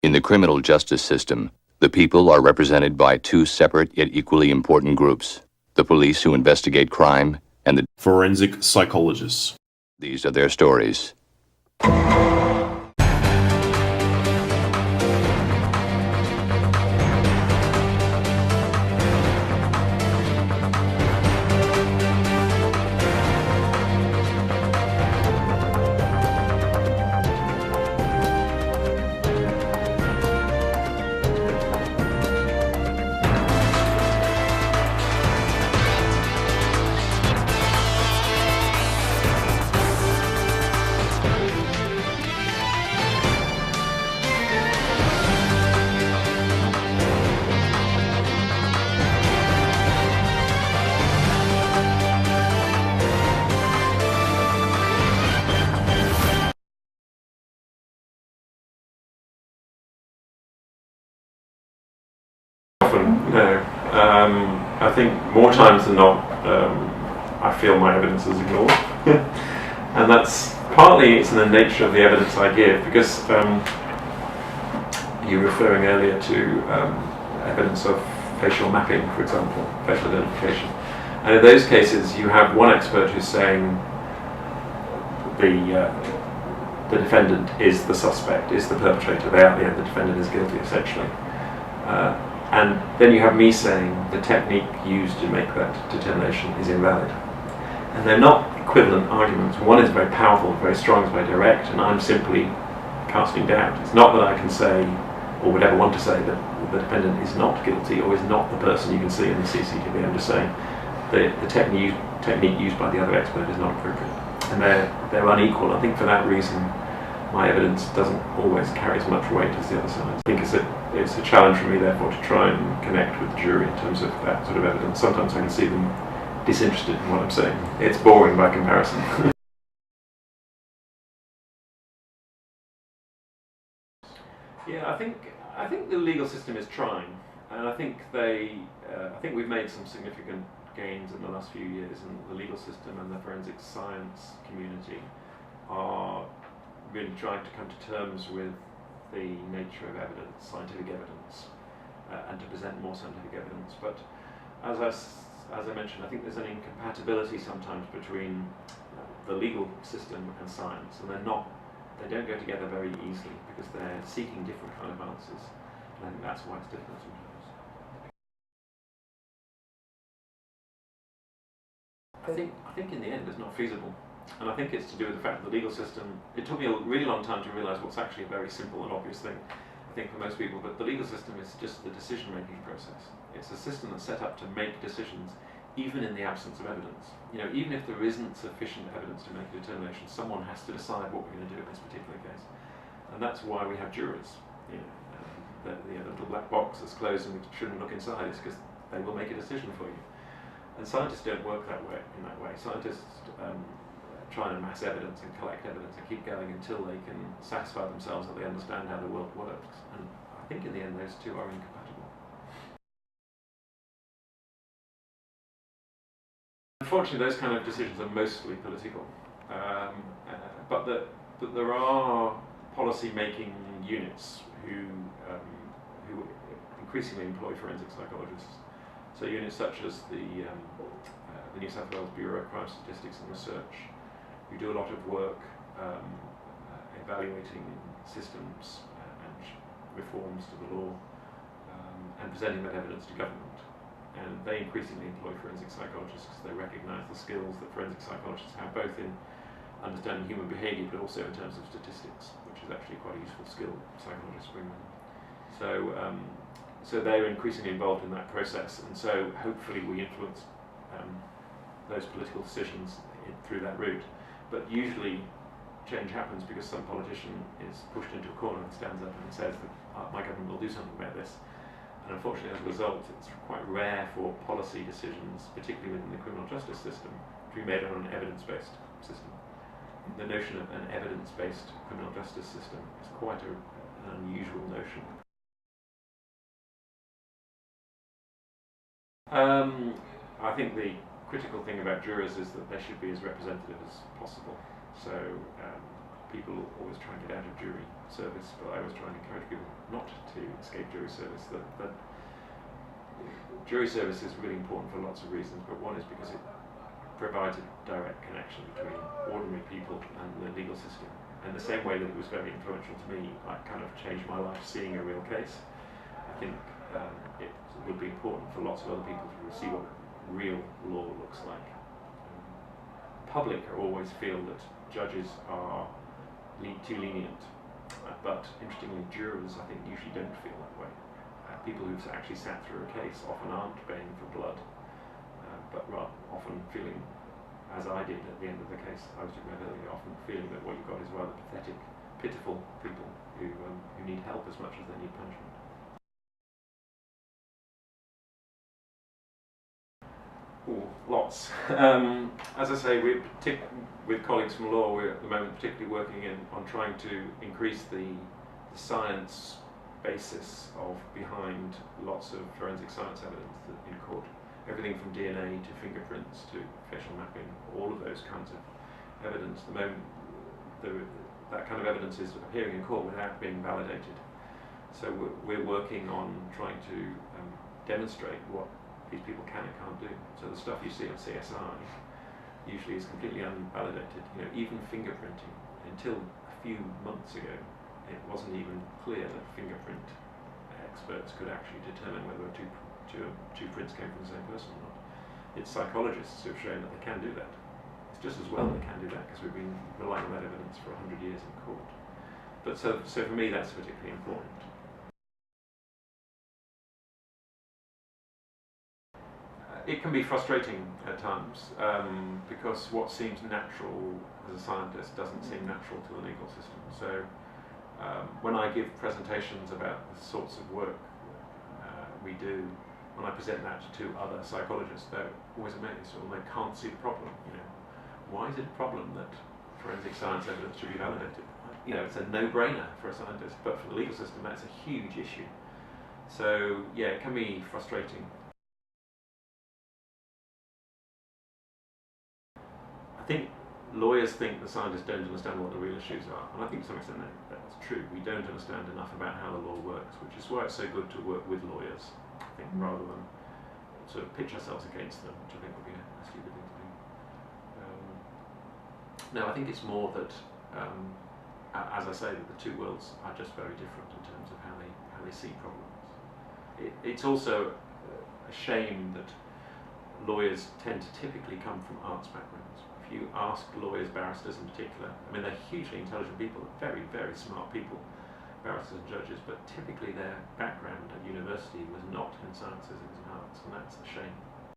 In the criminal justice system, the people are represented by two separate yet equally important groups: the police who investigate crime and the forensic psychologists. These are their stories. No. I think more times than not, I feel my evidence is ignored. And that's partly it's in the nature of the evidence I give, because you were referring earlier to evidence of facial mapping, for example, facial identification. And in those cases, you have one expert who's saying the defendant is the suspect, is the perpetrator. The defendant is guilty, essentially. And then you have me saying the technique used to make that determination is invalid. And they're not equivalent arguments. One is very powerful, very strong, it's very direct, and I'm simply casting doubt. It's not that I can say, or would ever want to say, that the defendant is not guilty or is not the person you can see in the CCTV. I'm just saying the technique used by the other expert is not appropriate. And they're unequal. I think for that reason, my evidence doesn't always carry as much weight as the other side. I think it's a challenge for me, therefore, to try and connect with the jury in terms of that sort of evidence. Sometimes I can see them disinterested in what I'm saying. It's boring by comparison. Yeah, I think the legal system is trying, and I think we've made some significant gains in the last few years, and the legal system and the forensic science community are really trying to come to terms with the nature of evidence, scientific evidence, and to present more scientific evidence. But as I mentioned, I think there's an incompatibility sometimes between the legal system and science, and they don't go together very easily because they're seeking different kind of answers. And I think that's why it's difficult sometimes. I think in the end it's not feasible. And I think it's to do with the fact that the legal system, it took me a really long time to realise what's actually a very simple and obvious thing, I think, for most people, but the legal system is just the decision-making process. It's a system that's set up to make decisions even in the absence of evidence. Even if there isn't sufficient evidence to make a determination, someone has to decide what we're going to do in this particular case. And that's why we have juries. The little black box that's closed and we shouldn't look inside is because they will make a decision for you. And scientists don't work in that way. Scientists try and amass evidence and collect evidence and keep going until they can satisfy themselves that they understand how the world works. And I think in the end those two are incompatible. Unfortunately, those kind of decisions are mostly political, but there are policy-making units who increasingly employ forensic psychologists. So units such as the New South Wales Bureau of Crime Statistics and Research, who do a lot of work evaluating systems and reforms to the law and presenting that evidence to government. And they increasingly employ forensic psychologists because they recognise the skills that forensic psychologists have, both in understanding human behaviour but also in terms of statistics, which is actually quite a useful skill psychologists bring with them. So they're increasingly involved in that process, and so hopefully we influence those political decisions through that route. But usually change happens because some politician is pushed into a corner and stands up and says that my government will do something about this. And unfortunately, as a result, it's quite rare for policy decisions, particularly within the criminal justice system, to be made on an evidence-based system. The notion of an evidence-based criminal justice system is quite an unusual notion. I think the critical thing about jurors is that they should be as representative as possible. So people always try and get out of jury service, but I always try and encourage people not to escape jury service. That jury service is really important for lots of reasons, but one is because it provides a direct connection between ordinary people and the legal system. And the same way that it was very influential to me, like kind of changed my life seeing a real case, I think it would be important for lots of other people to see what real law looks like. Public always feel that judges are too lenient, but interestingly jurors I think usually don't feel that way. People who've actually sat through a case often aren't baying for blood, but rather often feeling, as I did at the end of the case I was talking about earlier, often feeling that what you've got is rather pathetic, pitiful people who need help as much as they need punishment. Ooh, lots. As I say, with colleagues from law, we're at the moment particularly working on trying to increase the science basis behind lots of forensic science evidence in court. Everything from DNA to fingerprints to facial mapping, all of those kinds of evidence. At the moment, that kind of evidence is appearing in court without being validated. So we're working on trying to demonstrate what these people can and can't do. So the stuff you see on CSI usually is completely unvalidated. Even fingerprinting, until a few months ago, it wasn't even clear that fingerprint experts could actually determine whether two prints came from the same person or not. It's psychologists who have shown that they can do that. It's just as well they can do that because we've been relying on that evidence for 100 years in court. But so for me that's particularly important. It can be frustrating at times because what seems natural as a scientist doesn't seem natural to the legal system. So when I give presentations about the sorts of work we do, when I present that to other psychologists, they're always amazed, or they can't see the problem. Why is it a problem that forensic science evidence should be validated? It's a no-brainer for a scientist, but for the legal system that's a huge issue. So yeah, it can be frustrating. I think lawyers think the scientists don't understand what the real issues are, and I think to some extent that's true. We don't understand enough about how the law works, which is why it's so good to work with lawyers, I think, rather than sort of pitch ourselves against them, which I think would be a stupid thing to do. No, I think it's more that, as I say, that the two worlds are just very different in terms of how they see problems. It's also a shame that lawyers tend to typically come from arts backgrounds. If you ask lawyers, barristers in particular, they're hugely intelligent people, very, very smart people, barristers and judges, but typically their background at university was not in sciences, it was in arts, and that's a shame.